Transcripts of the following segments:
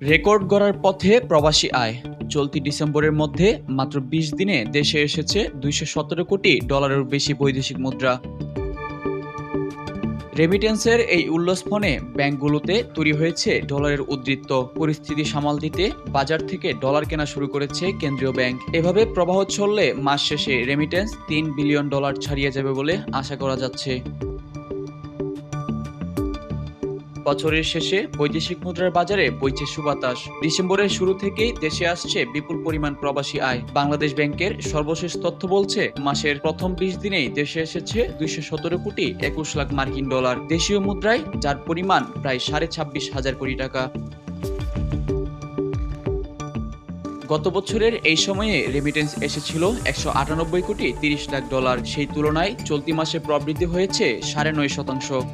Record গড়ার পথে প্রবাসী আয়। চলতি ডিসেম্বরের মধ্যে মাত্র ২০ দিনে দেশে এসেছে $২১৭ কোটি বেশি বৈদেশিক মুদ্রা। রেমিটেন্সের এই উল্লসফনে ব্যাংকগুলোতে তৈরি হয়েছে ডলারের উদ্বৃত্ত। পরিস্থিতি সামাল দিতে বাজার থেকে ডলার কেনা শুরু করেছে কেন্দ্রীয় ব্যাংক। এভাবে প্রবাহ চললে মাস শেষে রেমিটেন্স $৩ বিলিয়ন ছাড়িয়ে যাবে বলে আশা করা যাচ্ছে। বছরের শেষে বৈদেশিক মুদ্রার বাজারে বইছে সুবাতাস। ডিসেম্বরের শুরু থেকেই দেশে আসছে বিপুল পরিমাণ প্রবাসী আয়। বাংলাদেশ ব্যাংকের সর্বশেষ তথ্য বলছে, মাসের প্রথম ২০ দিনেই দেশে এসেছে $২১৭ কোটি ২১ লাখ মার্কিন ডলার দেশীয় মুদ্রায়, যার পরিমাণ প্রায় ২৬,৫০০ কোটি টাকা। গত বছরের এই সময়ে রেমিটেন্স এসেছিল $১৯৮ কোটি ৩০ লাখ। সেই তুলনায় চলতি মাসে প্রবৃদ্ধি হয়েছে ৯.৫%।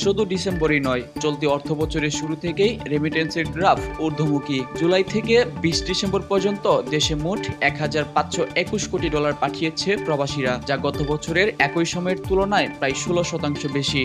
শুধু ডিসেম্বরই নয়, চলতি অর্থবছরের শুরু থেকেই রেমিটেন্সের গ্রাফ ঊর্ধ্বমুখী। জুলাই থেকে ২০ ডিসেম্বর পর্যন্ত দেশে মোট $১,৫২১ কোটি পাঠিয়েছে প্রবাসীরা, যা গত বছরের একই সময়ের তুলনায় প্রায় ১৬% বেশি।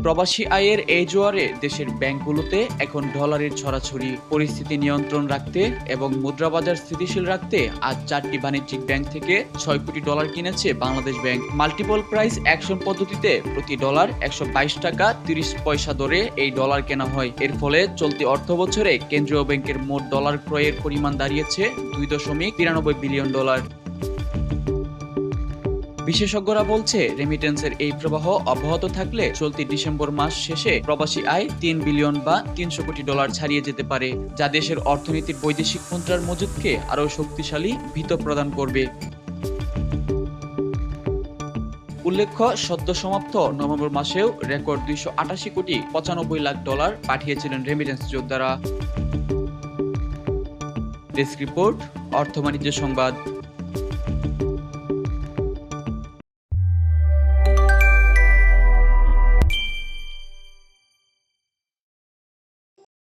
প্রবাসী আয়ের এই জোয়ারে দেশের ব্যাংকগুলোতে এখন ডলারের ছড়াছড়ি। পরিস্থিতি নিয়ন্ত্রণ রাখতে এবং মুদ্রাবাজার স্থিতিশীল রাখতে আজ ৪টি বাণিজ্যিক ব্যাংক থেকে $৬ কোটি কিনেছে Bangladesh bank. Multiple price action পদ্ধতিতে প্রতি ডলার ১২২ টাকা ৩০ পয়সা দরে এই ডলার কেনা হয়। এর ফলে চলতি অর্থবছরে কেন্দ্রীয় ব্যাংকের মোট ডলার ক্রয়ের পরিমাণ দাঁড়িয়েছে $২.৯৩ বিলিয়ন। বিশেষজ্ঞরা বলছে, রেমিটেন্সের এই প্রবাহ অব্যাহত থাকলে চলতি ডিসেম্বর মাস শেষে প্রবাসী আয় $৩ বিলিয়ন বা $৩০০ কোটি ছাড়িয়ে যেতে পারে, যা দেশের অর্থনীতির বৈদেশিক মুদ্রার মজুদকে আরও শক্তিশালী ভিত প্রদান করবে। উল্লেখ্য, সদ্য সমাপ্ত নভেম্বর মাসেও রেকর্ড $২৮৮ কোটি ৯৫ লাখ পাঠিয়েছিলেন রেমিটেন্স যোদ্ধারা। ডেস্ক রিপোর্ট, অর্থ বাণিজ্য সংবাদ।